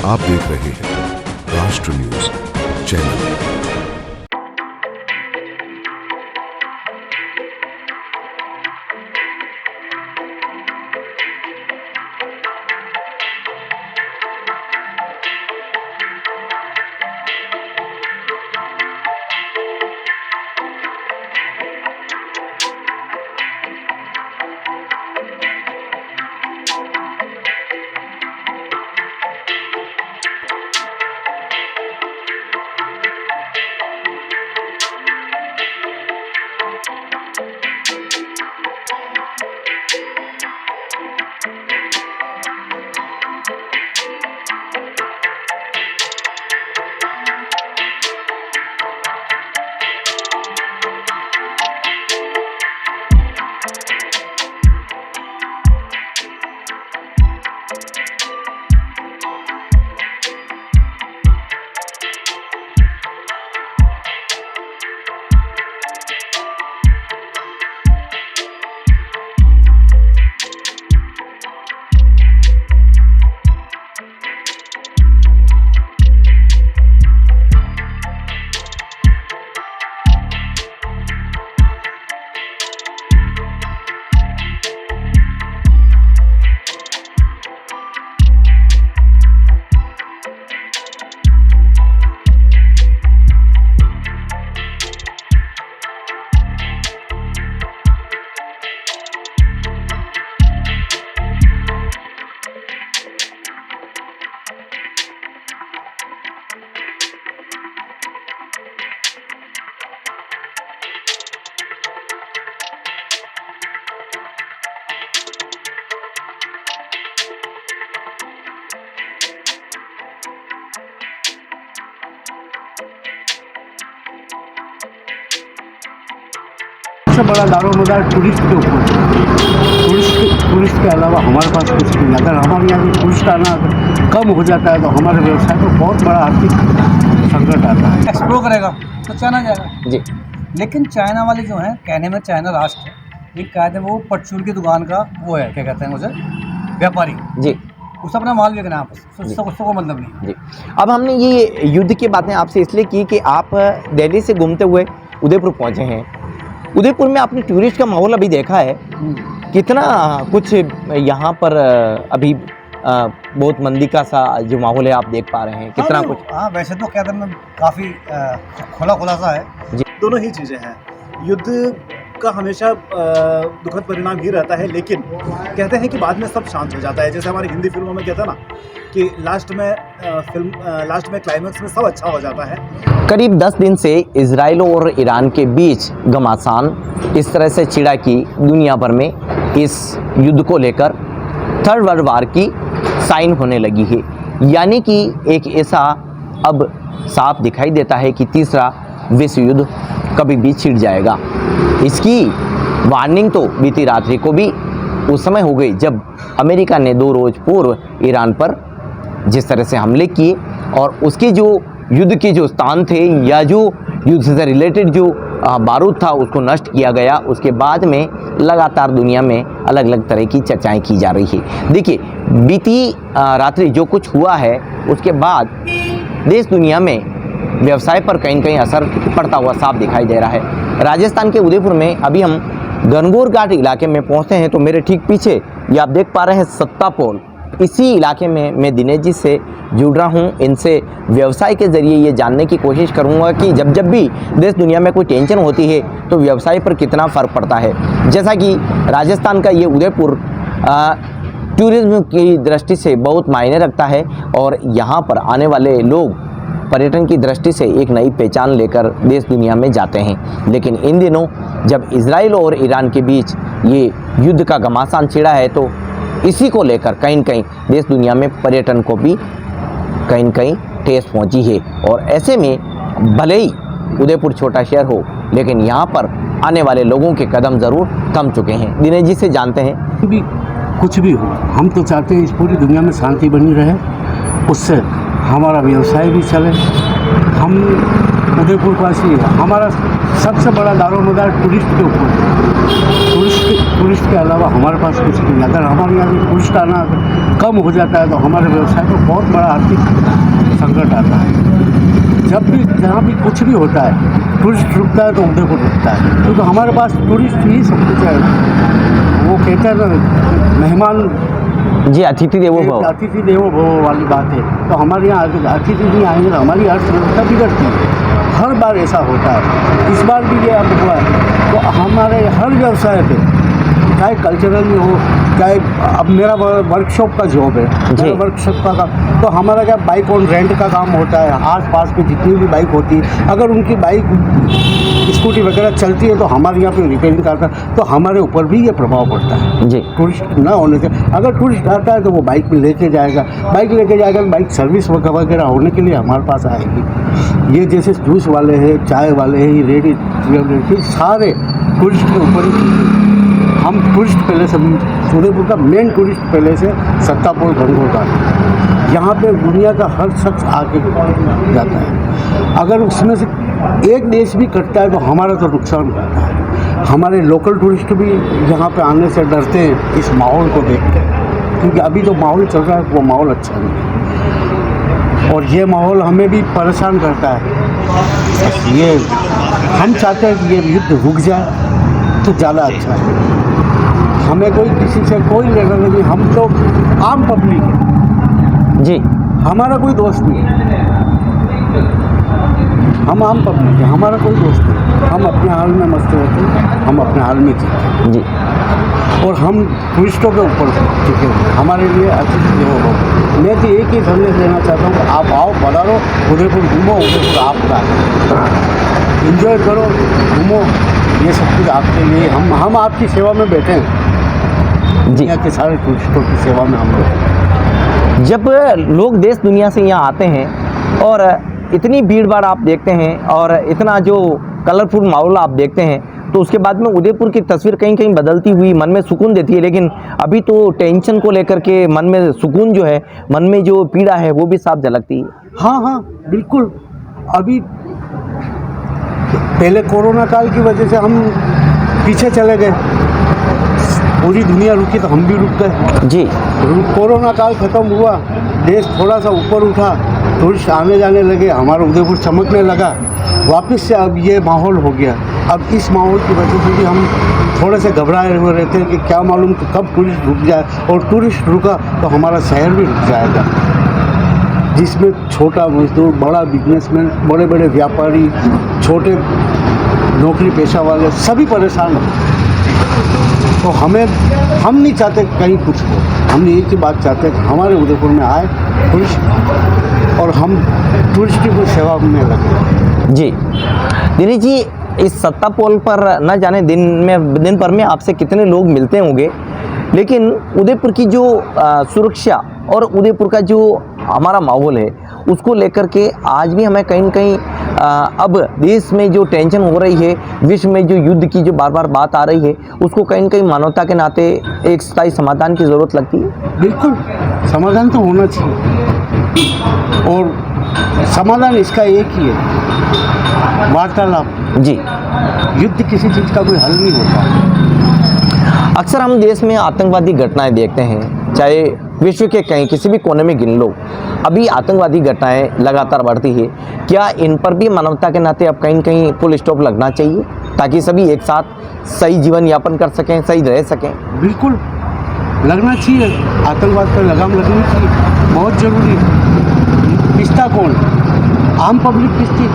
आप देख रहे हैं राष्ट्र न्यूज चैनल। सबसे बड़ा दारोमदार टूरिस्ट के ऊपर, टूरिस्ट के अलावा हमारे पास कुछ नहीं। अगर हमारे यहाँ से टूरिस्ट आना कम हो जाता है तो हमारे व्यवसाय को बहुत बड़ा आर्थिक संकट आता है। एक्सप्लोर करेगा तो चाइना जाएगा जी। लेकिन चाइना वाले जो हैं, कहने में चाइना राष्ट्र है, ये कहते हैं वो परचून की दुकान का वो है, क्या कहते हैं उसे, व्यापारी जी। उससे अपना माल बेचना है आपस, उससे कोई मतलब नहीं। जी। अब हमने ये युद्ध की बातें आपसे इसलिए की कि आप दिल्ली से घूमते हुए उदयपुर पहुंचे हैं। उदयपुर में आपने टूरिस्ट का माहौल अभी देखा है, कितना कुछ यहाँ पर अभी बहुत मंदी का सा जो माहौल है आप देख पा रहे हैं, कितना कुछ। हाँ, वैसे तो क्या में काफ़ी खुला खुलासा है जी। दोनों ही चीज़ें हैं। युद्ध का हमेशा दुखद परिणाम ही रहता है, लेकिन कहते हैं कि बाद में सब शांत हो जाता है। जैसे हमारी हिंदी फिल्मों में कहता है ना कि लास्ट में क्लाइमैक्स में सब अच्छा हो जाता है। करीब 10 दिन से इजराइल और ईरान के बीच घमासान इस तरह से छिड़ा कि दुनिया भर में इस युद्ध को लेकर थर्ड वर्ल्ड वार की साइन होने लगी है। यानी कि एक ऐसा अब साफ दिखाई देता है कि तीसरा विश्व युद्ध कभी भी छिड़ जाएगा। इसकी वार्निंग तो बीती रात्रि को भी उस समय हो गई जब अमेरिका ने 2 रोज पूर्व ईरान पर जिस तरह से हमले किए और उसके जो युद्ध के जो स्थान थे या जो युद्ध से रिलेटेड जो बारूद था उसको नष्ट किया गया। उसके बाद में लगातार दुनिया में अलग अलग तरह की चर्चाएं की जा रही है। देखिए, बीती रात्रि जो कुछ हुआ है उसके बाद देश दुनिया में व्यवसाय पर कहीं न कहीं असर पड़ता हुआ साफ दिखाई दे रहा है। राजस्थान के उदयपुर में अभी हम गणगौर घाट इलाके में पहुंचते हैं तो मेरे ठीक पीछे ये आप देख पा रहे हैं सत्ता पोल। इसी इलाके में मैं दिनेश जी से जुड़ रहा हूं। इनसे व्यवसाय के ज़रिए ये जानने की कोशिश करूंगा कि जब भी देश दुनिया में कोई टेंशन होती है तो व्यवसाय पर कितना फ़र्क पड़ता है। जैसा कि राजस्थान का ये उदयपुर टूरिज्म की दृष्टि से बहुत मायने रखता है और यहाँ पर आने वाले लोग पर्यटन की दृष्टि से एक नई पहचान लेकर देश दुनिया में जाते हैं। लेकिन इन दिनों जब इजराइल और ईरान के बीच ये युद्ध का घमासान छिड़ा है तो इसी को लेकर कहीं न कहीं देश दुनिया में पर्यटन को भी कहीं न कहीं ठेस पहुंची है। और ऐसे में भले ही उदयपुर छोटा शहर हो लेकिन यहाँ पर आने वाले लोगों के कदम ज़रूर थम चुके हैं। दिनेश जी से जानते हैं। भी कुछ भी हो, हम तो चाहते हैं इस पूरी दुनिया में शांति बनी रहे, उससे हमारा व्यवसाय भी चले। हम उदयपुर वासी है, हमारा सबसे बड़ा दारोमदार टूरिस्ट के ऊपर, टूरिस्ट के अलावा हमारे पास कुछ नहीं। अगर हमारे यहाँ से टूरिस्ट आना कम हो जाता है तो हमारे व्यवसाय को बहुत बड़ा आर्थिक संकट आता है। जब भी जहाँ भी कुछ भी होता है, टूरिस्ट रुकता है तो उदयपुर रुकता है, क्योंकि हमारे पास टूरिस्ट ही सब कुछ है। वो कहते हैं ना, मेहमान जी, अतिथि देवो भव। अतिथि देवो भव वाली बात है। तो हमारे यहाँ अतिथि नहीं आएंगे तो हमारी अर्थव्यवस्था बिगड़ती है। हर बार ऐसा होता है, इस बार भी ये अब हुआ है। तो हमारे हर व्यवसाय पे, चाहे कल्चरल में हो, चाहे अब मेरा वर्कशॉप का जॉब है, मेरा वर्कशॉप का काम, तो हमारा क्या बाइक ऑन रेंट का काम होता है। आस-पास में जितनी भी बाइक होती है, अगर उनकी बाइक स्कूटी वगैरह चलती है तो हमारे यहाँ पे रिपेयरिंग करता है, तो हमारे ऊपर भी ये प्रभाव पड़ता है जी। टूरिस्ट ना होने से। अगर टूरिस्ट आता है तो वो बाइक में लेके जाएगा, बाइक सर्विस वगैरह होने के लिए हमारे पास आएगी। ये जैसे जूस वाले हैं, चाय वाले हैं, रेडी सारे टूरिस्ट के ऊपर ही। हम टूरिस्ट पैलेस, उदयपुर का मेन टूरिस्ट पैलेस है सत्तापुर गंगोत्रा। यहाँ पे दुनिया का हर शख्स आके जाता है। अगर उसमें से एक देश भी कटता है तो हमारा तो नुकसान होता है। हमारे लोकल टूरिस्ट भी यहाँ पे आने से डरते हैं इस माहौल को देख के, क्योंकि अभी जो माहौल चल रहा है वो माहौल अच्छा नहीं है, और ये माहौल हमें भी परेशान करता है। ये हम चाहते हैं कि ये युद्ध रुक जाए तो ज़्यादा अच्छा है। हमें कोई किसी से कोई लेना नहीं, हम तो आम पब्लिक है जी, हमारा कोई दोस्त नहीं है। हम आम पब्लिक है, हमारा कोई दोस्त नहीं। हम अपने हाल में मस्त रहते हैं, हम अपने हाल में जीते हैं जी। और हम टूरिस्टों के ऊपर टिके हुए हैं। हमारे लिए अतिथि देवो भव। मैं तो एक ही संदेश देना चाहता हूँ कि आप आओ, पधारो, उदयपुर घूमो, उदयपुर आपका है, एंजॉय करो, घूमो, ये सब कुछ आपके लिए। हम आपकी सेवा में बैठे हैं जी। दुनिया के सारे टूरिस्टों की सेवा में हम लोग। जब लोग देश दुनिया से यहाँ आते हैं और इतनी भीड़ भाड़ आप देखते हैं और इतना जो कलरफुल माहौल आप देखते हैं, तो उसके बाद में उदयपुर की तस्वीर कहीं कहीं बदलती हुई मन में सुकून देती है। लेकिन अभी तो टेंशन को लेकर के मन में सुकून जो है, मन में जो पीड़ा है वो भी साफ झलकती है। हाँ, बिल्कुल। अभी पहले कोरोना काल की वजह से हम पीछे चले गए, पूरी दुनिया रुकी तो हम भी रुक गए जी। कोरोना काल ख़त्म हुआ, देश थोड़ा सा ऊपर उठा, टूरिस्ट आने जाने लगे, हमारा उदयपुर चमकने लगा, वापस से अब ये माहौल हो गया। अब इस माहौल की वजह से भी हम थोड़े से घबराए हुए रहते हैं कि क्या मालूम कि कब टूरिस्ट रुक जाए, और टूरिस्ट रुका तो हमारा शहर भी रुक जाएगा, जिसमें छोटा मजदूर, बड़ा बिजनेसमैन, बड़े बड़े व्यापारी, छोटे नौकरी पेशा वाले सभी परेशान हैं। तो हम नहीं चाहते कहीं कुछ हो, हम एक ही बात चाहते हैं कि हमारे उदयपुर में आए टूरिस्ट और हम टूरिस्ट की सेवा में लगे। जी दिनेश जी, इस सत्ता पोल पर न जाने दिन भर में आपसे कितने लोग मिलते होंगे, लेकिन उदयपुर की जो सुरक्षा और उदयपुर का जो हमारा माहौल है उसको लेकर के आज भी हमें कहीं न कहीं अब देश में जो टेंशन हो रही है, विश्व में जो युद्ध की जो बार बार बात आ रही है, उसको कहीं न कहीं मानवता के नाते एक स्थायी समाधान की ज़रूरत लगती है। बिल्कुल, समाधान तो होना चाहिए, और समाधान इसका एक ही है, वार्तालाप। जी। युद्ध किसी चीज़ का कोई हल नहीं होता। अक्सर हम देश में आतंकवादी घटनाएं देखते हैं, चाहे विश्व के कहीं किसी भी कोने में गिन लो, अभी आतंकवादी घटनाएं लगातार बढ़ती है। क्या इन पर भी मानवता के नाते अब कहीं न कहीं फुल स्टॉप लगना चाहिए, ताकि सभी एक साथ सही जीवन यापन कर सकें, सही रह सकें? बिल्कुल लगना चाहिए, आतंकवाद पर लगाम लगनी चाहिए, बहुत ज़रूरी है। पिसता कौन? आम पब्लिक पिसती,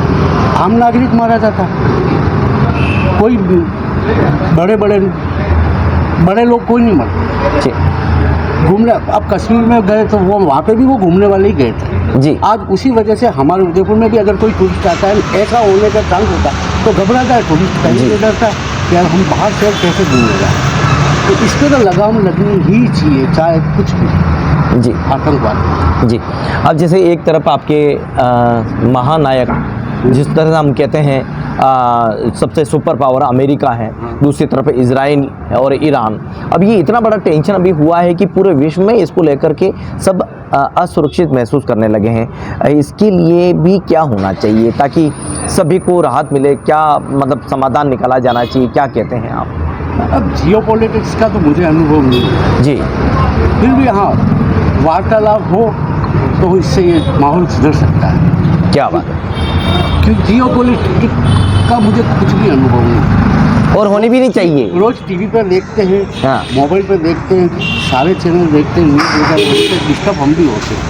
आम नागरिक मारा जाता, कोई बड़े लोग कोई नहीं मरते। घूमने अब कश्मीर में गए तो वो वहाँ पे भी वो घूमने वाले ही गए थे जी। आज उसी वजह से हमारे उदयपुर में भी अगर कोई टूरिस्ट आता है, ऐसा होने का चांस होता है तो घबराता है टूरिस्ट, कहीं नहीं डरता है यार हम बाहर से कैसे घूमेगा। तो इस पर तो लगाम लगनी ही चाहिए, चाहे कुछ भी जी। आतंकवाद जी। अब जैसे एक तरफ आपके महानायक, जिस तरह हम कहते हैं सबसे सुपर पावर अमेरिका है, दूसरी तरफ इजराइल और ईरान। अब ये इतना बड़ा टेंशन अभी हुआ है कि पूरे विश्व में इसको लेकर के सब असुरक्षित महसूस करने लगे हैं। इसके लिए भी क्या होना चाहिए ताकि सभी को राहत मिले? क्या मतलब समाधान निकाला जाना चाहिए, क्या कहते हैं आप? अब जियोपॉलिटिक्स का तो मुझे अनुभव नहीं है जी। फिर भी हाँ, वार्तालाप हो तो इससे ये माहौल सुधर सकता है। क्या बात है। क्योंकि जियोपॉलिटिक्स का मुझे कुछ भी अनुभव नहीं, और होनी भी नहीं चाहिए। रोज़ टीवी पर देखते हैं, हाँ। मोबाइल पर देखते हैं, सारे चैनल देखते हैं, न्यूज़ देखते हैं, डिस्टर्ब हम भी होते हैं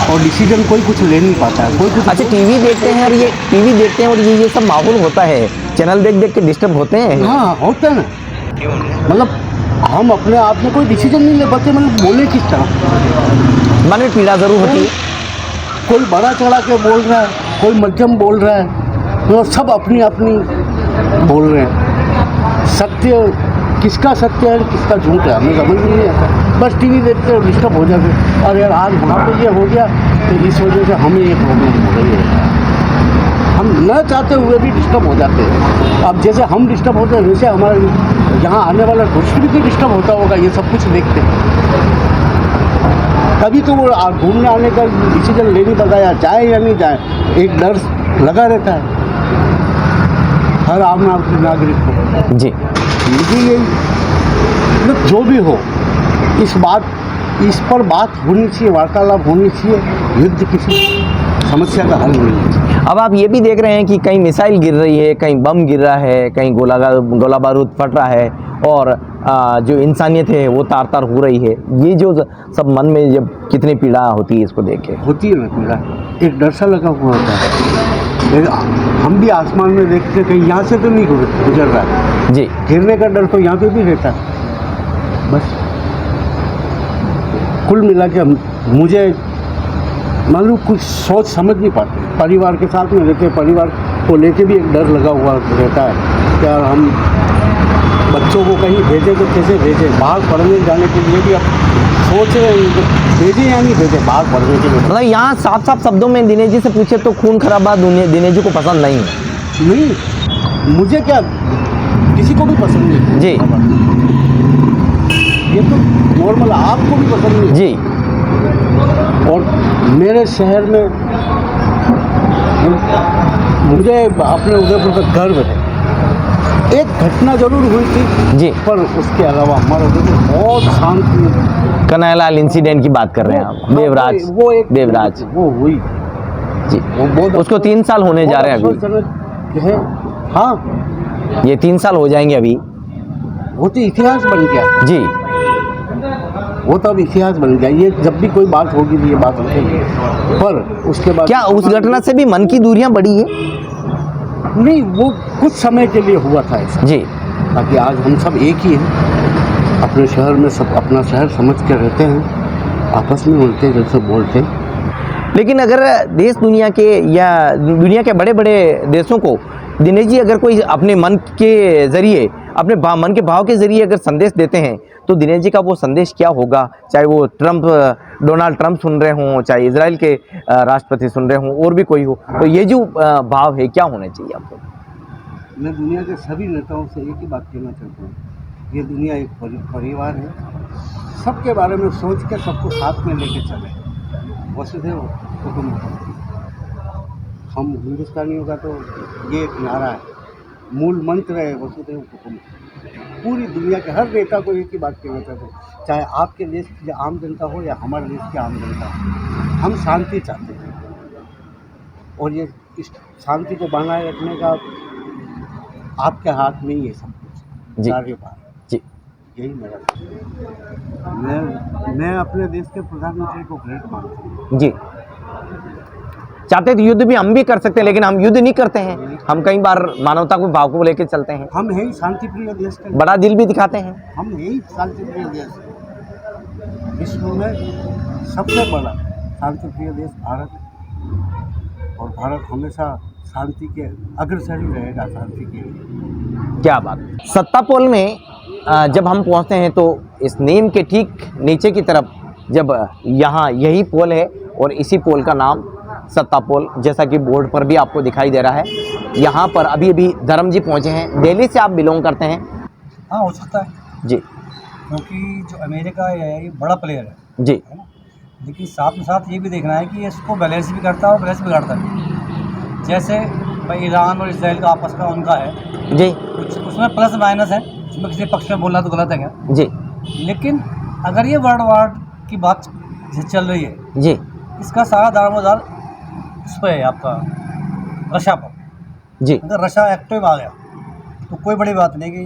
और डिसीजन कोई कुछ ले नहीं पाता है, कोई कुछ। अच्छा, टीवी देखते हैं और ये सब माहौल होता है, चैनल देख देख के डिस्टर्ब होते हैं। हाँ होता है ना, मतलब हम अपने आप में कोई डिसीजन नहीं ले पाते, मतलब बोले किस तरह। मन में पीड़ा ज़रूर होती है। कोई बड़ा चढ़ा के बोल रहा है, कोई मध्यम बोल रहा है, तो सब अपनी अपनी बोल रहे हैं। सत्य किसका सत्य है किसका झूठ है हमें समझ में नहीं आता। बस टीवी देखते और डिस्टर्ब हो जाते, और यार आज वहाँ पे ये हो गया तो इस वजह से हमें ये प्रॉब्लम हो रही है। हम न चाहते हुए भी डिस्टर्ब हो जाते हैं। अब जैसे हम डिस्टर्ब होते हैं वैसे हमारे यहाँ आने वाला दोस्त भी डिस्टर्ब होता होगा, ये सब कुछ देखते हैं। तभी तो वो घूमने आने का डिसीजन ले नहीं पाता, या जाए या नहीं जाए, एक डर लगा रहता है हर आम नागरिक को। जी, लेकिन ये मतलब जो भी हो, इस पर बात होनी चाहिए, वार्तालाप होनी चाहिए। युद्ध किसी समस्या का हल नहीं है। अब आप ये भी देख रहे हैं कि कहीं मिसाइल गिर रही है, कहीं बम गिर रहा है, कहीं गोला बारूद फट रहा है, और जो इंसानियत है वो तार तार हो रही है। ये जो सब मन में जब कितनी पीड़ा होती है इसको देख के। होती है ना पीड़ा, एक डर सा लगा हुआ होता है। हम भी आसमान में देखते कहीं यहाँ से तो नहीं गुजर रहा है जी, गिरने का डर तो यहाँ पे भी रहता है। बस कुल मिला के मुझे मालूम कुछ सोच समझ नहीं पाते। परिवार के साथ में रहते, परिवार को लेके भी एक डर लगा हुआ रहता है। क्या हम बच्चों को कहीं भेजें तो कैसे भेजें, बाहर पढ़ने जाने के लिए भी अब सोच रहे हैं भेजें या नहीं भेजें बाहर पढ़ने के लिए। मतलब यहाँ साफ साफ शब्दों में दिनेश जी से पूछे तो खून खराबा दिनेश जी को पसंद नहीं है। नहीं, मुझे क्या, किसी को भी पसंद नहीं जी, ये तो नॉर्मल, आपको भी पसंद नहीं जी। और मेरे शहर में मुझे अपने उदयपुर का गर्व है। एक घटना जरूर हुई थी जी, पर उसके अलावा हमारा उदयपुर बहुत शांति। कन्हैयालाल इंसिडेंट की बात कर रहे हैं आप, देवराज, देवराज वो हुई जी, वो बहुत उसको 3 साल होने जा रहे हैं अभी। अफसोसजनक है। हाँ, ये 3 साल हो जाएंगे अभी। वो तो इतिहास बन गया जी, वो तो अब इतिहास बन गया। ये जब भी कोई बात होगी तो ये बात उठेगी, पर उसके बाद क्या उस घटना से भी मन की दूरियां बढ़ी है? नहीं, वो कुछ समय के लिए हुआ था ऐसा। जी, बाकी आज हम सब एक ही हैं, अपने शहर में सब अपना शहर समझ के रहते हैं, आपस में मिलते जैसे बोलते हैं। लेकिन अगर देश दुनिया के या दुनिया के बड़े बड़े देशों को दिनेश जी अगर कोई अपने मन के ज़रिए, अपने मन के भाव के ज़रिए अगर संदेश देते हैं तो दिनेश जी का वो संदेश क्या होगा? चाहे वो डोनाल्ड ट्रंप सुन रहे हों, चाहे इजराइल के राष्ट्रपति सुन रहे हों, और भी कोई हो, तो ये जो भाव है क्या होना चाहिए आपको? मैं दुनिया के सभी नेताओं से एक ही बात कहना चाहता हूँ, ये दुनिया एक परिवार है, सबके बारे में सोच के सबको साथ में लेके चले। वसुधैव कुटुंबकम। हम हिंदुस्तानियों का तो ये एक नारा है, मूल मंत्र है वसुधैव कुटुंबकम। पूरी दुनिया के हर नेता को एक ही बात कहना चाहते हैं, चाहे आपके देश की आम जनता हो या हमारे देश की आम जनता हो, हम शांति चाहते हैं। और ये इस शांति को बनाए रखने का आपके हाथ में ही है सब कुछ, जी। कार्यभार जी, यही मेरा। मैं अपने देश के प्रधानमंत्री को ग्रेट मानता हूँ। जी। चाहते तो युद्ध भी हम भी कर सकते हैं, लेकिन हम युद्ध नहीं करते हैं। हम कई बार मानवता को भाव को लेकर चलते हैं, हम है ही शांति प्रिय देश के, बड़ा दिल भी दिखाते हैं। हम है ही शांति प्रिय देश। विश्व में सबसे बड़ा शांति प्रिय देश भारत है, और भारत हमेशा शांति के अग्रसर ही रहेगा, शांति के लिए। क्या बात। सत्ता पोल में जब हम पहुंचते हैं तो इस नीम के ठीक नीचे की तरफ, जब यहाँ यही पोल है और इसी पोल का नाम सत्ता पोल, जैसा कि बोर्ड पर भी आपको दिखाई दे रहा है। यहाँ पर अभी अभी धर्म जी पहुँचे हैं। दिल्ली से आप बिलोंग करते हैं? हाँ, हो सकता है जी, क्योंकि जो अमेरिका है ये बड़ा प्लेयर है जी, ना, लेकिन साथ में साथ ये भी देखना है कि इसको बैलेंस भी करता है और बैलेंस बिगाड़ता है। जैसे भाई ईरान और इसराइल का आपस का उनका है जी, कुछ, उसमें प्लस माइनस है, उसमें किसी पक्ष में बोलना तो गलत है क्या, जी, लेकिन अगर ये वर्ल्ड वार की बात जो चल रही है, जी इसका सारा दारोमदार उस पर है आपका, रशा पर। जी अगर रशा एक्टिव आ गया तो कोई बड़ी बात नहीं कि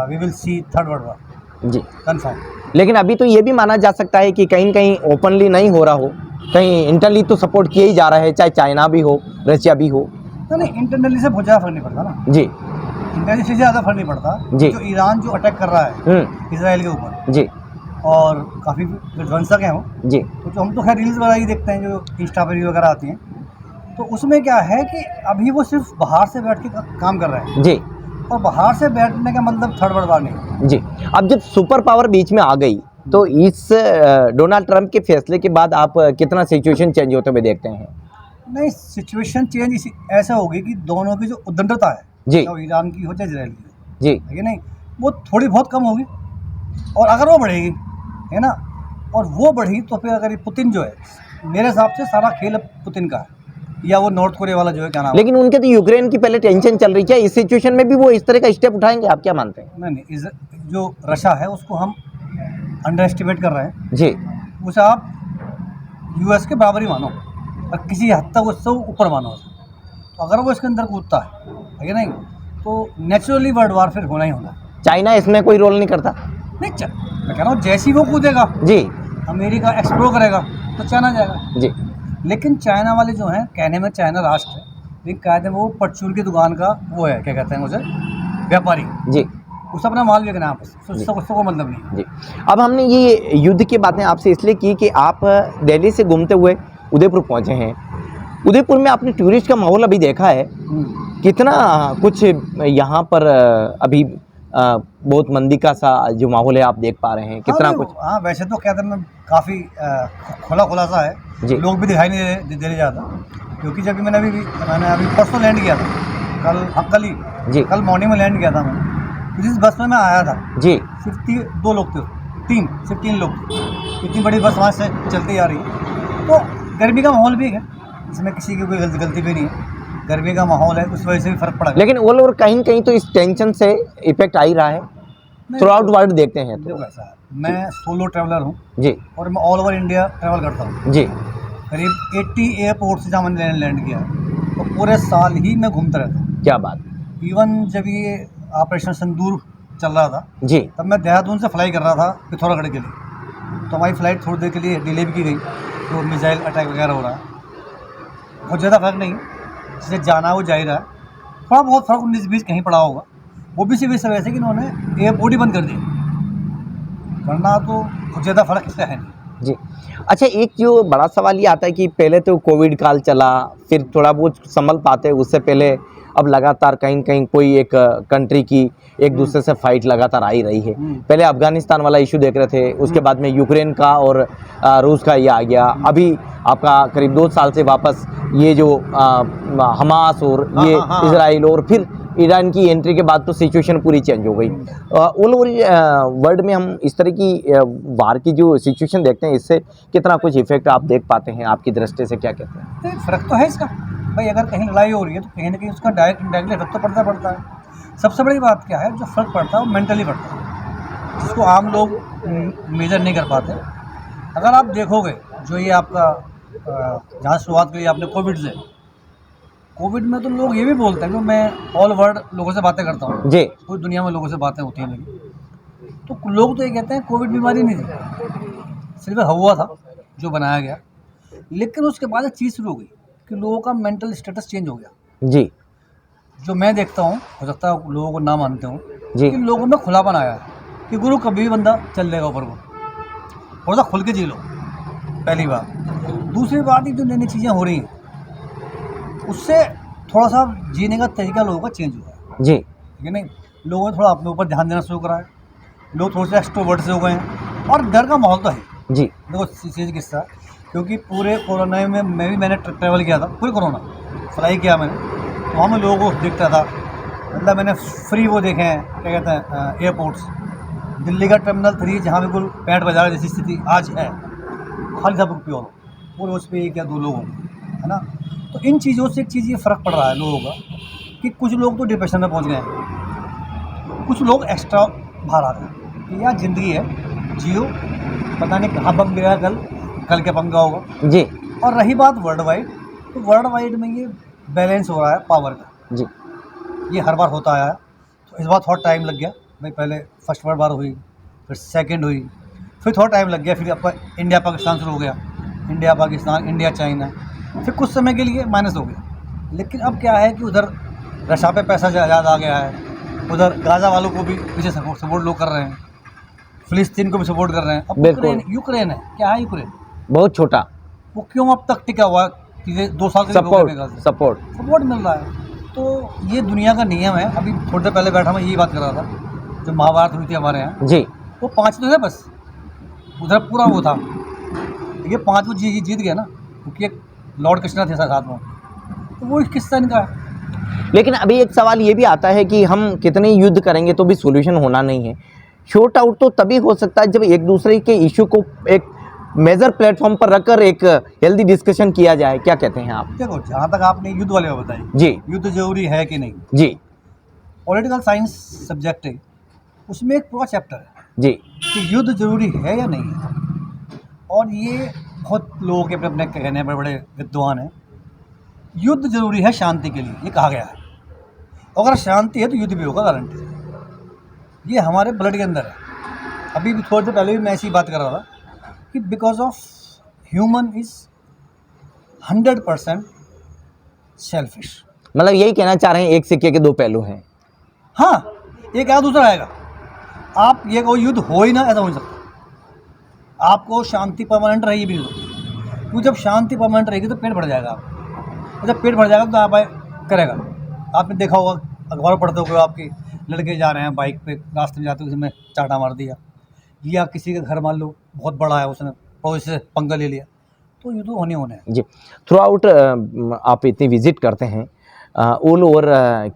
we will see third world war जी। कन्फर्म। लेकिन अभी तो ये भी माना जा सकता है कि कहीं न कहीं ओपनली नहीं हो रहा हो, कहीं इंटरनली तो सपोर्ट किया ही जा रहा है, चाहे चाइना भी हो, रशिया भी हो। नहीं, इंटरनली से बहुत ज़्यादा फर्क नहीं पड़ता ना, जी इंटरनली से ज़्यादा फर्क नहीं पड़ता। जी। जो ईरान जो अटैक कर रहा है इसराइल के ऊपर, जी और काफ़ी विध्वंसक हैं वो, जी तो जो हम तो खैर रील्स वगैरह ही देखते हैं, जो इंस्टा पर रील वगैरह आती हैं, तो उसमें क्या है कि अभी वो सिर्फ बाहर से बैठ के काम कर रहे हैं, जी और बाहर से बैठने का मतलब थर्ड वर्ल्ड वॉर नहीं। जी। अब जब सुपर पावर बीच में आ गई तो इस डोनाल्ड ट्रंप के फैसले के बाद आप कितना सिचुएशन चेंज होते हुए देखते हैं? नहीं, सिचुएशन चेंज इसी ऐसा होगी कि दोनों की जो उद्दंडता है, जी चाहे ईरान की हो चाहे इसराइल की हो, जी है कि नहीं, वो थोड़ी बहुत कम होगी, और अगर वो बढ़ेगी, है ना, और वो बढ़ी तो फिर अगर ये पुतिन जो है, मेरे हिसाब से सारा खेल अब पुतिन का है, या वो नॉर्थ कोरिया वाला जो है, क्या नाम है? लेकिन उनके तो यूक्रेन की पहले टेंशन चल रही है, इस सिचुएशन में भी वो इस तरह का स्टेप उठाएंगे, आप क्या मानते हैं? नहीं, जो रशा है उसको हम अंडर एस्टिमेट कर रहे हैं, जी उसे आप यूएस के बराबर ही मानो, और किसी हद तक उससे ऊपर मानो। तो अगर वो इसके अंदर कूदता है कि नहीं, तो नेचुरली वर्ल्ड वार फिर होना ही होना है। चाइना इसमें कोई रोल नहीं करता? नहीं, मैं कह रहा हूँ जैसे ही वो कूदेगा, जी अमेरिका एक्सप्लोर करेगा तो चाइना जाएगा। जी लेकिन चाइना वाले जो हैं, कहने में चाइना राष्ट्र है, लेकिन कायदे में वो परचून की दुकान का वो है, क्या कहते हैं उसे, व्यापारी। जी उसे अपना माल बेचना है आपस, उससे को मतलब नहीं है। जी। अब हमने ये युद्ध की बातें आपसे इसलिए की कि आप दिल्ली से घूमते हुए उदयपुर पहुंचे हैं। उदयपुर में आपने टूरिस्ट का माहौल अभी देखा है, कितना कुछ यहाँ पर अभी बहुत मंदी का सा जो माहौल है आप देख पा रहे हैं, कितना कुछ? हाँ, वैसे तो कहते हैं काफ़ी खुला खुलासा है, जी। लोग भी दिखाई नहीं दे रहे ज़्यादा, क्योंकि जब मैंने अभी परसों लैंड किया था, कल ही जी कल मॉर्निंग में लैंड किया था मैंने। जिस बस में मैं आया था, जी सिर्फ 2 लोग थे, सिर्फ 3 लोग थे। इतनी बड़ी बस वहाँ से चलती आ रही है, तो गर्मी का माहौल भी है, इसमें किसी की कोई गलती भी नहीं है, गर्मी का माहौल है, उस वजह से भी फर्क पड़ा। लेकिन ऑल ओवर कहीं न कहीं तो इस टेंशन से इफेक्ट आ ही रहा है, थ्रू आउट वर्ल्ड देखते हैं तो। ऐसा है, मैं सोलो ट्रैवलर हूँ, जी और मैं ऑल ओवर इंडिया ट्रैवल करता हूँ। जी करीब 80 एयरपोर्ट से जहाँ मैंने लैंड किया है, तो पूरे साल ही मैं घूमता रहता हूँ। क्या बात। इवन जब ये ऑपरेशन सिंदूर चल रहा था, जी तब मैं देहरादून से फ्लाई कर रहा था पिथौरागढ़ के लिए, तो हमारी फ़्लाइट थोड़ी देर के लिए डिले भी की गई, तो मिसाइल अटैक वगैरह हो रहा है। बहुत ज़्यादा फर्क नहीं है, जिसे जाना है वो जा ही रहा है, थोड़ा बहुत फर्क 19-20 कहीं पड़ा होगा, वो भी सिर्फ इस वजह से कि इन्होंने एयरपोर्ट ही बंद कर दिया, वरना तो बहुत ज़्यादा फर्क इसका है नहीं। जी। अच्छा, एक जो बड़ा सवाल ये आता है कि पहले तो कोविड काल चला, फिर थोड़ा बहुत संभल पाते, उससे पहले अब लगातार कहीं न कहीं कोई एक कंट्री की एक दूसरे से फाइट लगातार आ ही रही है। पहले अफ़गानिस्तान वाला इशू देख रहे थे, उसके बाद में यूक्रेन का और रूस का ये आ गया। अभी आपका करीब 2 साल से वापस ये जो हमास और ये इजराइल और फिर ईरान की एंट्री के बाद तो सिचुएशन पूरी चेंज हो गई। ऑल ओवर वर्ल्ड में हम इस तरह की वार की जो सिचुएशन देखते हैं, इससे कितना कुछ इफेक्ट आप देख पाते हैं, आपकी दृष्टि से क्या कहते हैं? तो फ़र्क तो है इसका भाई, अगर कहीं लड़ाई हो रही है तो कहीं ना कहीं उसका डायरेक्ट इनडायरेक्टली इफेक्ट तो पड़ता है। सबसे बड़ी बात क्या है, जो फ़र्क पड़ता है वो मेंटली पड़ता है, जिसको आम लोग मेजर नहीं कर पाते। अगर आप देखोगे जो ये आपका जहाँ शुरुआत करी आपने कोविड से, कोविड में तो लोग ये भी बोलते हैं कि मैं ऑल वर्ल्ड लोगों से बातें करता हूँ जी, पूरी दुनिया में लोगों से बातें होती हैं मेरी, तो लोग तो ये कहते हैं कोविड बीमारी नहीं थी, सिर्फ हुआ था जो बनाया गया। लेकिन उसके बाद एक चीज़ शुरू हो गई कि लोगों का मेंटल स्टेटस चेंज हो गया। जी जो मैं देखता हूँ, हो सकता है लोगों को ना मानते हूँ, जी कि लोगों में खुलापन आया है कि गुरु कभी भी बंदा चल लेगा ऊपर को, थोड़ा सा खुल के जी लो, पहली बात। दूसरी बात, ये जो नई नई चीज़ें हो रही हैं उससे थोड़ा सा जीने का तरीका लोगों का चेंज हुआ है, जी ठीक है नहीं। लोगों ने थोड़ा अपने ऊपर ध्यान देना शुरू करा है, लोग थोड़े से एक्सट्रोवर्ट से हो गए हैं, और डर का माहौल तो है। जी देखो चीज़ किस्सा, क्योंकि पूरे कोरोना में मैंने ट्रैवल किया था, पूरे कोरोना फ्लाई किया मैंने, तो वहाँ मैं लोगों को देखता था, मतलब मैंने फ्री वो देखे हैं, क्या कहते हैं, एयरपोर्ट्स। दिल्ली का टर्मिनल 3 जहाँ बिल्कुल पैंट बाजार जैसी स्थिति आज है, खाली था प्योर हो, पूरे उस पर 1 या 2 लोग होंगे, है ना। तो इन चीज़ों से एक चीज़ ये फ़र्क पड़ रहा है लोगों का कि कुछ लोग तो डिप्रेशन में पहुँच गए हैं, कुछ लोग एक्स्ट्रा बाहर आ गए कि यार ज़िंदगी है, जियो, पता नहीं कहाँ बम गिरा कल कल क्या पंगा होगा। जी और रही बात वर्ल्ड वाइड, तो वर्ल्ड वाइड में ये बैलेंस हो रहा है पावर का, जी ये हर बार होता आया है। तो इस बार थोड़ा टाइम लग गया भाई, पहले फर्स्ट वर्ल्ड वार हुई, फिर सेकंड हुई, फिर थोड़ा टाइम लग गया, फिर आपका इंडिया पाकिस्तान शुरू हो गया, इंडिया पाकिस्तान, इंडिया चाइना, फिर कुछ समय के लिए माइनस हो गया। लेकिन अब क्या है कि उधर रशिया पे पैसा ज़्यादा आ गया है, उधर गाज़ा वालों को भी पीछे सपोर्ट लोग कर रहे हैं, फिलिस्तीन को भी सपोर्ट कर रहे हैं। अब बिल्कुल। यूक्रेन है, क्या है यूक्रेन, बहुत छोटा वो क्यों अब तक टिका हुआ है? चीज़ें 2 साल के लिए हो गए गाज़ा से। सपोर्ट मिल रहा है। तो ये दुनिया का नियम है। अभी थोड़ी देर पहले बैठा मैं यही बात कर रहा था, जो महाभारत हुई थी हमारे यहाँ, जी वो 5 तो थे बस, उधर पूरा वो था, ये 5 वो जीत गया ना, क्योंकि एक लॉर्ड कृष्णा थे साथ में, तो वो किस्सा इनका है। लेकिन अभी एक सवाल ये भी आता है कि हम कितने युद्ध करेंगे तो भी सॉल्यूशन होना नहीं है। शॉर्ट आउट तो तभी हो सकता है जब एक दूसरे के इशू को एक मेजर प्लेटफॉर्म पर रखकर एक हेल्दी डिस्कशन किया जाए। क्या कहते हैं आप? देखो, जहाँ तक आपने युद्ध वाले में बताई, जी युद्ध जरूरी है कि नहीं, जी पॉलिटिकल साइंस सब्जेक्ट है, उसमें एक पूरा चैप्टर है जी कि युद्ध जरूरी है या नहीं है। और ये बहुत लोगों के अपने अपने कहने, बड़े बड़े विद्वान हैं, युद्ध जरूरी है शांति के लिए, ये कहा गया है। अगर शांति है तो युद्ध भी होगा, गारंटी। ये हमारे ब्लड के अंदर है। अभी भी थोड़ी देर पहले भी मैं ऐसी बात कर रहा था कि because of human is 100% selfish. मतलब यही कहना चाह रहे हैं एक सिक्के के दो पहलू हैं। हाँ, एक आया दूसरा आएगा। आप ये कोई युद्ध हो ही ना, ऐसा हो नहीं सकता। आपको शांति परमानेंट रहेगी भी नहीं, क्योंकि जब शांति परमानेंट रहेगी तो पेट भर जाएगा आप, और जब पेट भर जाएगा तो आप करेगा। आपने देखा होगा, अखबार पढ़ते हो, आपके लड़के जा रहे हैं बाइक पे, रास्ते में जाते हुए उसमें चाटा मार दिया, या किसी का घर मान लो बहुत बड़ा है, उसने पड़ोसी से पंगा ले लिया, तो ये तो होने हैं। जी, थ्रू आउट आप इतनी विजिट करते हैं, ऑल ओवर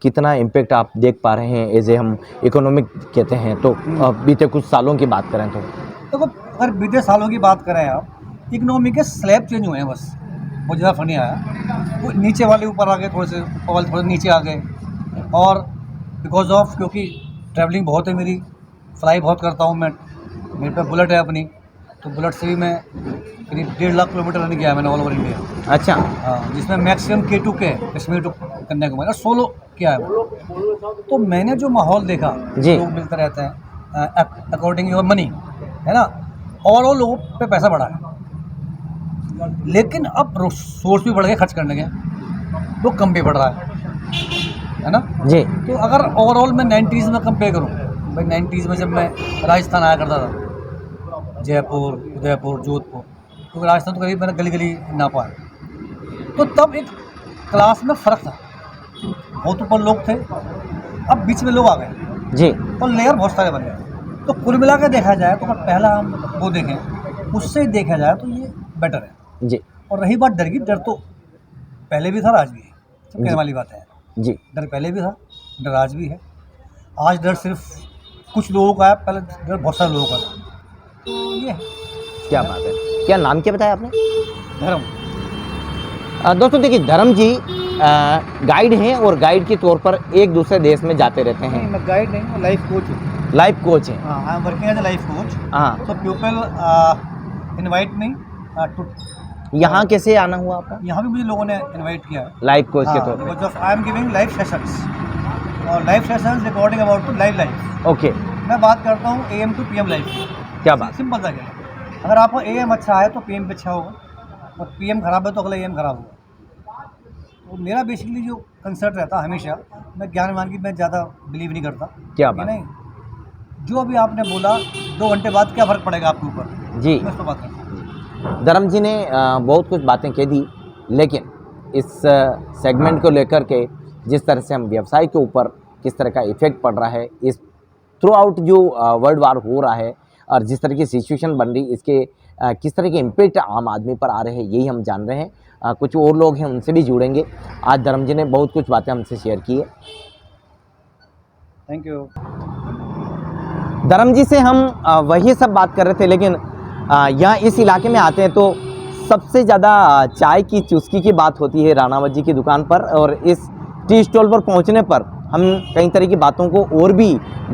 कितना इम्पेक्ट आप देख पा रहे हैं एज ए, हम इकोनॉमिक कहते हैं तो बीते कुछ सालों की बात करें तो? देखो, अगर बीते सालों की बात करें आप, इकोनॉमी के स्लैब चेंज हुए हैं बस। बहुत ज़्यादा फनी आया, वो नीचे वाले ऊपर आ गए, थोड़े नीचे आ गए। और बिकॉज ऑफ, क्योंकि ट्रैवलिंग बहुत है मेरी, फ्लाई बहुत करता हूँ मैं, मेरे पे बुलेट है अपनी, तो बुलेट से भी मैं करीब 1.5 लाख किलोमीटर रन किया है मैंने ऑल ओवर इंडिया। अच्छा। हाँ, जिसमें maximum K2K, Kashmir to Kanyakumari, solo किया है। तो मैंने जो माहौल देखा, लोग मिलते रहते हैं अकॉर्डिंग योर मनी, है ना, ओवरऑल लोगों पे पैसा बढ़ा है, लेकिन अब सोर्स भी बढ़ गए खर्च करने के, तो कम भी बढ़ रहा है ना जी। तो अगर ओवरऑल मैं 90s में कंपेयर करूँ, भाई 90s में जब मैं राजस्थान आया करता था, जयपुर, उदयपुर, जोधपुर, क्योंकि राजस्थान तो करीब मैंने गली गली नापा है, तो तब एक क्लास में फ़र्क था, बहुत ऊपर लोग थे, अब बीच में लोग आ गए जी, और लेयर बहुत सारे बन गए। तो कुल मिला कर देखा जाए तो अगर पहला हम वो देखें, उससे देखा जाए तो ये बेटर है जी और रही बात डर की, डर तो पहले भी था, आज भी है, सब कहने वाली बात है जी। डर पहले भी था, डर आज भी है। आज डर सिर्फ कुछ लोगों का है, पहले डर बहुत सारे लोगों का था। तो ये है। क्या बात है। क्या नाम क्या बताया आपने? धर्म। दोस्तों देखिए, धर्म जी गाइड हैं और गाइड के तौर पर एक दूसरे देश में जाते रहते नहीं, हैं। मैं गाइड नहीं हूँ, लाइफ कोच हूँ। लाइफ कोच हैं। हाँ, I am working as a life coach. हाँ, तो पीपल इनवाइट मी टू। यहाँ कैसे आना हुआ आपका? यहाँ भी मुझे लोगों ने इनवाइट किया है लाइफ कोच के तौर because of I am giving live sessions, और live sessions recording about to live life. पर? ओके, मैं बात करता हूँ AM to PM लाइफ की। क्या बात। सिंपल सा क्या है, अगर आपका AM अच्छा है तो PM पे अच्छा होगा, और PM खराब है तो अगला AM खराब होगा। तो मेरा बेसिकली जो कंसर्ट रहता है हमेशा, मैं ज्ञानवान की मैं ज़्यादा बिलीव नहीं करता। क्या कि बात। नहीं, जो अभी आपने बोला 2 घंटे बाद क्या फ़र्क पड़ेगा आपके ऊपर, जी, मैं उस पर बात करता हूँ। धर्म जी ने बहुत कुछ बातें कह दी, लेकिन इस सेगमेंट को लेकर के जिस तरह से हम व्यवसाय के ऊपर किस तरह का इफेक्ट पड़ रहा है, इस थ्रू आउट जो वर्ल्ड वार हो रहा है और जिस तरह की सिचुएशन बन रही, इसके किस तरह के इम्पेक्ट आम आदमी पर आ रहे हैं, यही हम जान रहे हैं। कुछ और लोग हैं, उनसे भी जुड़ेंगे। आज धर्म जी ने बहुत कुछ बातें हमसे शेयर की है। Thank you. धर्म जी से हम वही सब बात कर रहे थे, लेकिन यहाँ इस इलाके में आते हैं तो सबसे ज़्यादा चाय की चुस्की की बात होती है राणावत जी की दुकान पर, और इस टी स्टॉल पर पहुँचने पर हम कई तरह की बातों को और भी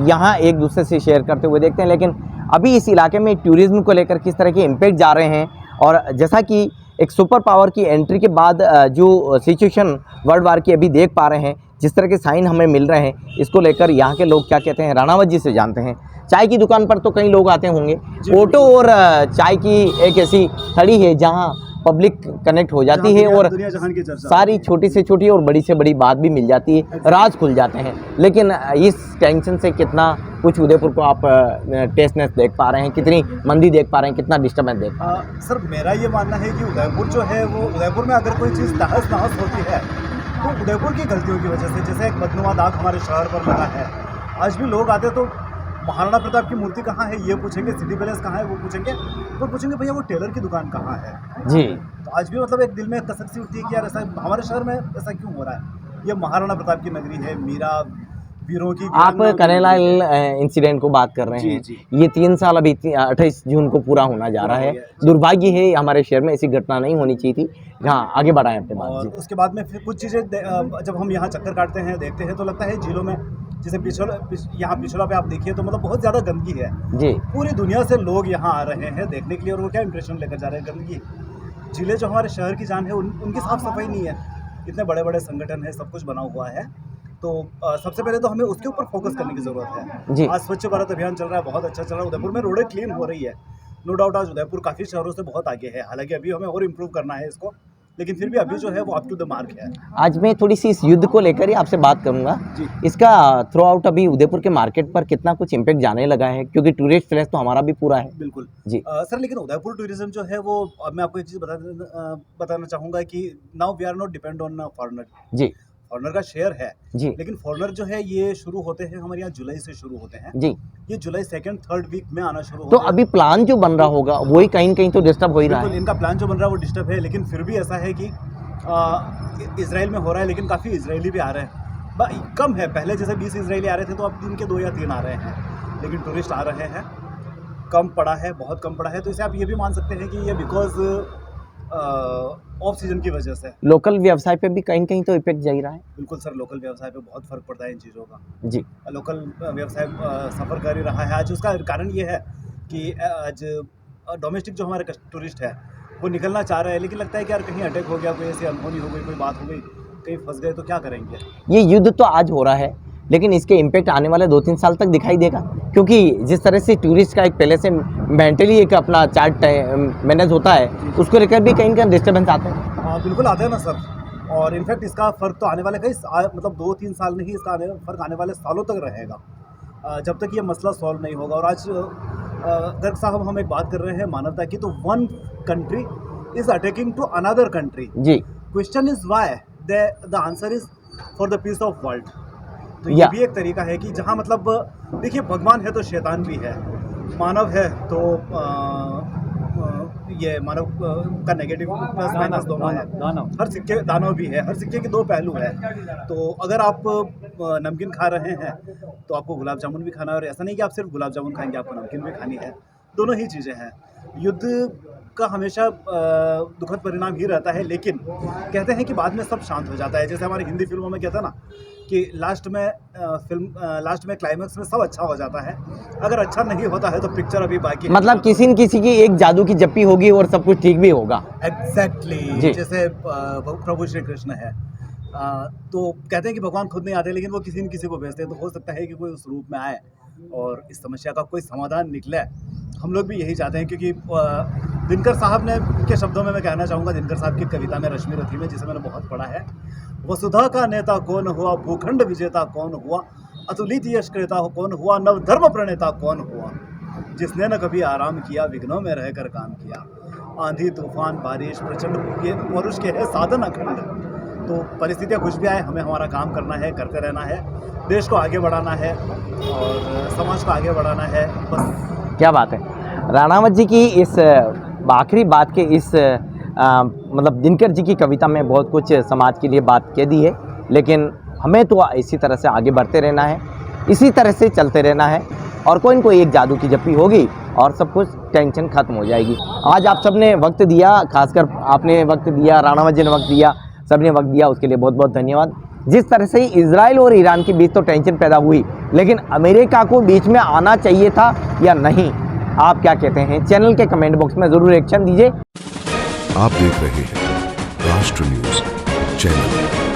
यहाँ एक दूसरे से शेयर करते हुए देखते हैं। लेकिन अभी इस इलाके में टूरिज्म को लेकर किस तरह के इम्पैक्ट जा रहे हैं, और जैसा कि एक सुपर पावर की एंट्री के बाद जो सिचुएशन वर्ल्ड वार की अभी देख पा रहे हैं, जिस तरह के साइन हमें मिल रहे हैं, इसको लेकर यहाँ के लोग क्या कहते हैं राणावत जी से जानते हैं। चाय की दुकान पर तो कई लोग आते होंगे, ऑटो और चाय की एक ऐसी थड़ी है जहाँ पब्लिक कनेक्ट हो जाती है और दुनिया जहान की चर्चा सारी छोटी से छोटी और बड़ी से बड़ी बात भी मिल जाती है, राज खुल जाते हैं। लेकिन इस टेंशन से कितना कुछ उदयपुर को आप टेस्टनेस देख पा रहे हैं, कितनी मंदी देख पा रहे हैं, कितना डिस्टर्बेंस देख पा रहे हैं? सर मेरा ये मानना है कि उदयपुर जो है वो उदयपुर में अगर कोई चीज़ तहस नहस होती है तो उदयपुर की गलतियों की वजह से। जैसे एक बदनुमा दाग हमारे शहर पर लगा है, आज भी लोग आते तो महाराणा प्रताप की मूर्ति कहाँ है ये पूछेंगे, सिटी पैलेस कहाँ है वो पूछेंगे, तो पूछेंगे भैया वो टेलर की दुकान कहाँ है जी। तो आज भी मतलब एक दिल में कसक सी उठती है कि यार ऐसा हमारे शहर में ऐसा क्यों हो रहा है। ये महाराणा प्रताप की नगरी है, मीरा वीरों की। आप कन्हैयालाल इंसिडेंट को बात कर रहे हैं, ये 3 साल अभी 28 जून को पूरा होना जा रहा है। दुर्भाग्य है हमारे शहर में ऐसी घटना नहीं होनी चाहिए थी। हाँ, आगे बढ़ाएं अपने बात। और उसके बाद में फिर कुछ चीज़ें जब हम यहाँ चक्कर काटते हैं देखते हैं तो लगता है झीलों में, जैसे यहाँ पिछला पे आप देखिए तो मतलब बहुत ज़्यादा गंदगी है जी। पूरी दुनिया से लोग यहाँ आ रहे हैं देखने के लिए, और वो क्या इंप्रेशन लेकर जा रहे हैं गंदगी। झीलें जो हमारे शहर की जान है उनकी साफ सफाई नहीं है। इतने बड़े बड़े संगठन है, सब कुछ बना हुआ है, तो सबसे पहले तो हमें उसके ऊपर फोकस करने की ज़रूरत है जी। आज स्वच्छ भारत अभियान चल रहा है, बहुत अच्छा चल रहा है। उदयपुर में रोडें क्लीन हो रही है, नो डाउट। आज उदयपुर काफ़ी शहरों से बहुत आगे है, हालांकि अभी हमें और इम्प्रूव करना है इसको, लेकिन फिर भी अभी जो है वो अप टू द मार्क है। आज मैं थोड़ी सी इस युद्ध को लेकर ही आपसे बात करूंगा। इसका थ्रू आउट अभी उदयपुर के मार्केट पर कितना कुछ इम्पैक्ट जाने लगा है, क्योंकि टूरिस्ट प्लेस तो हमारा भी पूरा है। बिल्कुल जी सर, लेकिन उदयपुर टूरिज्म जो है वो, अब मैं आपको एक चीज़ बताना चाहूँगा कि now we are not depend on foreigner जी। फॉरनर का शेयर है जी, लेकिन फॉरनर जो है ये शुरू होते हैं हमारे यहाँ जुलाई से शुरू होते हैं जी। ये जुलाई 2nd 3rd वीक में आना शुरू तो होते हैं। अभी प्लान जो बन रहा होगा वही कहीं न कहीं तो डिस्टर्ब हो ही रहा बिल्कुल, है। इनका प्लान जो बन रहा है वो डिस्टर्ब है, लेकिन फिर भी ऐसा है कि इजराइल में हो रहा है, लेकिन काफ़ी इजरायली भी आ रहे हैं। कम है, पहले जैसे 20 इजरायली आ रहे थे तो अब दिन के 2 या 3 आ रहे हैं, लेकिन टूरिस्ट आ रहे हैं। कम पड़ा है, बहुत कम पड़ा है, तो इसे आप ये भी मान सकते हैं कि ये बिकॉज ऑफ सीजन की वजह से। लोकल व्यवसाय पे भी कहीं कहीं तो इफेक्ट जा ही रहा है। बिल्कुल सर, लोकल व्यवसाय पे बहुत फ़र्क पड़ता है इन चीज़ों का जी। लोकल व्यवसाय सफ़र कर ही रहा है आज। उसका कारण ये है कि आज डोमेस्टिक जो हमारे टूरिस्ट है वो निकलना चाह रहे हैं, लेकिन लगता है कि यार कहीं अटैक हो गया, कोई ऐसी अनहोनी हो गई, कोई बात हो गई, कहीं फंस गए तो क्या करेंगे। ये युद्ध तो आज हो रहा है, लेकिन इसके इम्पैक्ट आने वाले 2-3 साल तक दिखाई देगा, क्योंकि जिस तरह से टूरिस्ट का एक पहले से मेंटली एक अपना चार्ट मैनेज होता है, उसको लेकर भी कहीं कहीं डिस्टर्बेंस आते हैं। हाँ बिल्कुल आते हैं ना सर, और इनफैक्ट इसका फ़र्क तो आने वाले मतलब 2-3 साल नहीं, इसका फ़र्क आने वाले सालों तक रहेगा जब तक ये मसला सॉल्व नहीं होगा। और आज गर्ग साहब हम एक बात कर रहे हैं मानवता की, तो one country is attacking to another country जी। Question is why, the answer is for the peace of world. तो ये भी एक तरीका है कि जहाँ मतलब देखिए भगवान है तो शैतान भी है, मानव है तो ये मानव का नेगेटिव प्लस माइनस दोनों है। हर सिक्के दानव भी है, हर सिक्के के 2 पहलू है। तो अगर आप नमकीन खा रहे हैं तो आपको गुलाब जामुन भी खाना है, और ऐसा नहीं कि आप सिर्फ गुलाब जामुन खाएंगे, आपको नमकीन भी खानी है। दोनों ही चीज़ें हैं। युद्ध का हमेशा दुखद परिणाम ही रहता है, लेकिन कहते हैं कि बाद में सब शांत हो जाता है। जैसे हमारी हिंदी फिल्मों में कहता है ना कि लास्ट में क्लाइमैक्स में सब अच्छा हो जाता है। अगर अच्छा नहीं होता है तो पिक्चर अभी बाकी है। मतलब किसी न किसी की एक जादू की जप्पी होगी और सब कुछ ठीक भी होगा। एग्जैक्टली जैसे प्रभु श्री कृष्ण है, तो कहते हैं कि भगवान खुद नहीं आते, लेकिन वो किसी न किसी को भेजते हैं। तो हो सकता है कि कोई उस रूप में आए और इस समस्या का कोई समाधान निकले। हम लोग भी यही चाहते हैं, क्योंकि दिनकर साहब ने के शब्दों में मैं कहना चाहूँगा, दिनकर साहब की कविता में रश्मि रथी में, जिसे मैंने बहुत पढ़ा है, वसुधा का नेता कौन हुआ, भूखंड विजेता कौन हुआ, अतुलित यश क्रेता कौन हुआ, नव धर्म प्रणेता कौन हुआ, जिसने न कभी आराम किया, विघ्नों में रहकर काम किया, आंधी तूफान बारिश प्रचंड, ये पुरुष के है साधन अखंड। तो परिस्थितियाँ कुछ भी आए, हमें हमारा काम करना है, करते रहना है, देश को आगे बढ़ाना है और समाज को आगे बढ़ाना है, बस। क्या बात है। राणावत जी की इस आखिरी बात के इस मतलब दिनकर जी की कविता में बहुत कुछ समाज के लिए बात कह दी है, लेकिन हमें तो इसी तरह से आगे बढ़ते रहना है, इसी तरह से चलते रहना है, और कोई न कोई एक जादू की जप्पी होगी और सब कुछ टेंशन खत्म हो जाएगी। आज आप सब ने वक्त दिया, खासकर आपने वक्त दिया, राणावत जी ने वक्त दिया, सबने वक्त दिया, उसके लिए बहुत बहुत धन्यवाद। जिस तरह से इजराइल और ईरान के बीच तो टेंशन पैदा हुई, लेकिन अमेरिका को बीच में आना चाहिए था या नहीं, आप क्या कहते हैं चैनल के कमेंट बॉक्स में ज़रूर रिएक्शन दीजिए। आप देख रहे हैं राष्ट्र न्यूज चैनल।